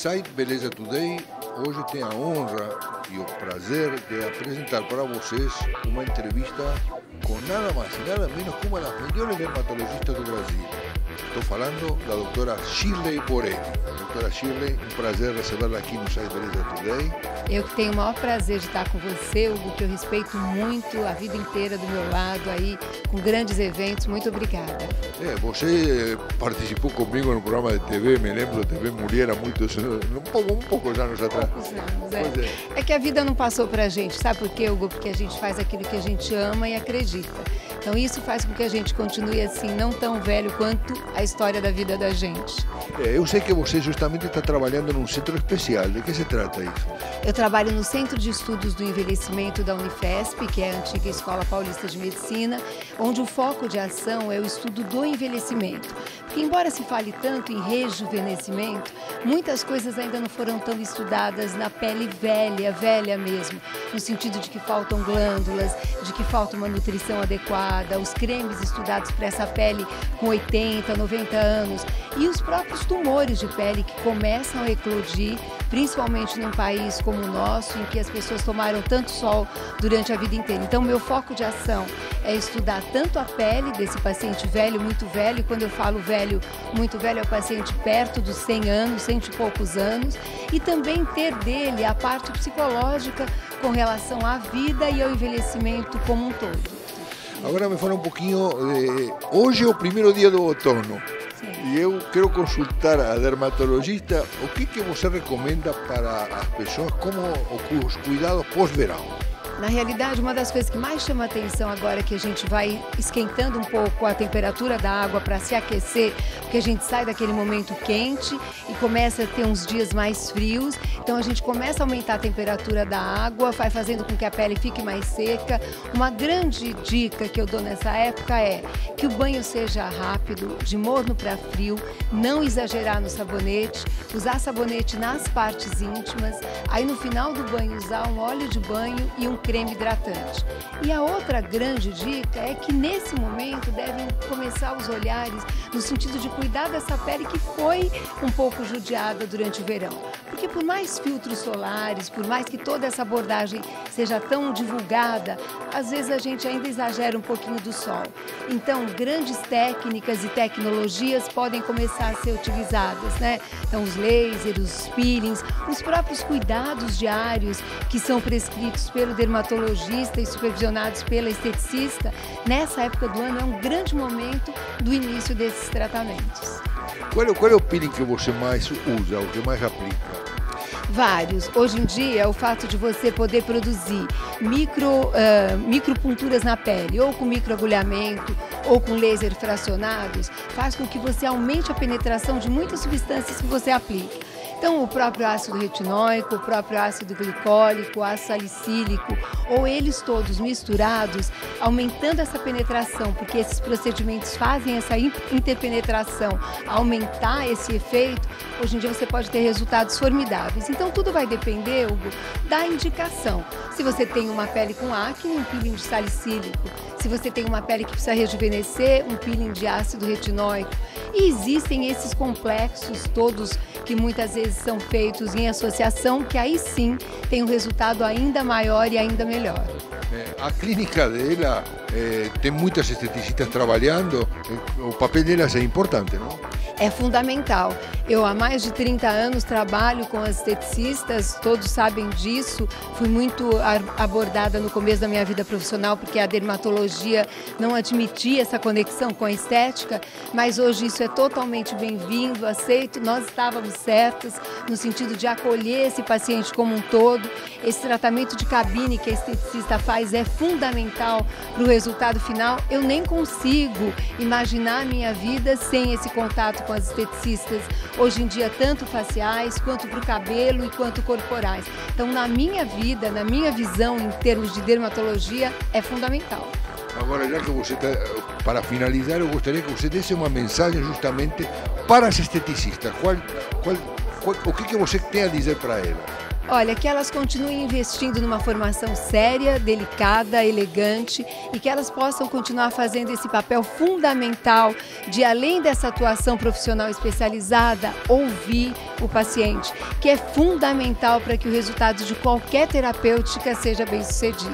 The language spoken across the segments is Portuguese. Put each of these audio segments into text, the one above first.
Site Beleza Today hoje tem a honra e o prazer de apresentar para vocês uma entrevista com nada mais e nada menos que uma das melhores dermatologistas do Brasil. Estou falando da doutora Shirley Borelli. Doutora Shirley, um prazer recebê-la aqui no Site Beleza Today. Eu que tenho o maior prazer de estar com você, Hugo, que eu respeito muito a vida inteira do meu lado aí, com grandes eventos. Muito obrigada. Você participou comigo no programa de TV, me lembro, TV Mulher, há muitos, um poucos anos atrás. Poucos anos, é que a vida não passou pra gente, sabe por quê, Hugo? Porque a gente faz aquilo que a gente ama e acredita. Então isso faz com que a gente continue assim, não tão velho quanto a história da vida da gente. Eu sei que você justamente está trabalhando num centro especial. De que se trata isso? Eu trabalho no Centro de Estudos do Envelhecimento da Unifesp, que é a antiga Escola Paulista de Medicina, onde o foco de ação é o estudo do envelhecimento. Porque embora se fale tanto em rejuvenescimento, muitas coisas ainda não foram tão estudadas na pele velha, velha mesmo, no sentido de que faltam glândulas, de que falta uma nutrição adequada, os cremes estudados para essa pele com 80, 90 anos e os próprios tumores de pele que começam a eclodir, principalmente num país como o nosso, em que as pessoas tomaram tanto sol durante a vida inteira. Então, meu foco de ação é estudar tanto a pele desse paciente velho, muito velho, e quando eu falo velho, muito velho, é o paciente perto dos 100 anos, 100 e poucos anos, e também ter dele a parte psicológica com relação à vida e ao envelhecimento como um todo. Agora me fala um pouquinho, hoje é o primeiro dia do outono. E eu quero consultar a dermatologista o que você recomenda para as pessoas como os cuidados pós-verão. Na realidade, uma das coisas que mais chama a atenção agora é que a gente vai esquentando um pouco a temperatura da água para se aquecer, porque a gente sai daquele momento quente e começa a ter uns dias mais frios. Então a gente começa a aumentar a temperatura da água, vai fazendo com que a pele fique mais seca. Uma grande dica que eu dou nessa época é que o banho seja rápido, de morno para frio, não exagerar no sabonete, usar sabonete nas partes íntimas, aí no final do banho usar um óleo de banho e um creme hidratante. E a outra grande dica é que nesse momento devem começar os olhares no sentido de cuidar dessa pele que foi um pouco judiada durante o verão. Porque por mais filtros solares, por mais que toda essa abordagem seja tão divulgada, às vezes a gente ainda exagera um pouquinho do sol. Então, grandes técnicas e tecnologias podem começar a ser utilizadas, né? Então, os lasers, os peelings, os próprios cuidados diários que são prescritos pelo dermatologista e supervisionados pela esteticista, nessa época do ano é um grande momento do início desses tratamentos. Qual é o peeling que você mais usa, o que mais aplica? Vários. Hoje em dia, o fato de você poder produzir micropunturas na pele, ou com microagulhamento, ou com laser fracionados, faz com que você aumente a penetração de muitas substâncias que você aplica. Então, o próprio ácido retinóico, o próprio ácido glicólico, o ácido salicílico, ou eles todos misturados, aumentando essa penetração, porque esses procedimentos fazem essa interpenetração, aumentar esse efeito, hoje em dia você pode ter resultados formidáveis. Então, tudo vai depender, Hugo, da indicação. Se você tem uma pele com acne, um peeling de salicílico. Se você tem uma pele que precisa rejuvenescer, um peeling de ácido retinóico. E existem esses complexos todos que muitas vezes são feitos em associação, que aí sim tem um resultado ainda maior e ainda melhor. A clínica dela tem muitas esteticistas trabalhando, o papel delas é importante, não? É fundamental. Eu há mais de 30 anos trabalho com as esteticistas, todos sabem disso. Fui muito abordada no começo da minha vida profissional porque a dermatologia não admitia essa conexão com a estética, mas hoje isso é totalmente bem-vindo, aceito. Nós estávamos certos no sentido de acolher esse paciente como um todo. Esse tratamento de cabine que a esteticista faz é fundamental para o resultado final. Eu nem consigo imaginar a minha vida sem esse contato com as esteticistas, hoje em dia tanto faciais, quanto para o cabelo e quanto corporais. Então, na minha vida, na minha visão em termos de dermatologia, é fundamental. Agora, já que você está, para finalizar, eu gostaria que você desse uma mensagem justamente para as esteticistas. O que você tem a dizer para elas? Olha, que elas continuem investindo numa formação séria, delicada, elegante e que elas possam continuar fazendo esse papel fundamental de, além dessa atuação profissional especializada, ouvir o paciente, que é fundamental para que o resultado de qualquer terapêutica seja bem-sucedido.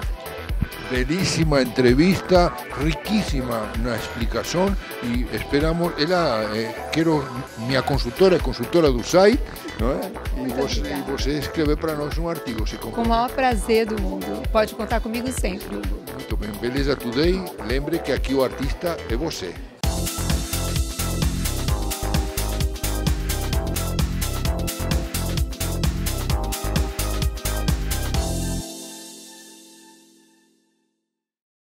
Belísima entrevista, riquísima na explicação e esperamos, minha consultora é consultora do site, não é? E você escreve para nós um artigo. Com o maior prazer do mundo, pode contar comigo sempre. Muito bem, Beleza Today, lembre que aqui o artista é você.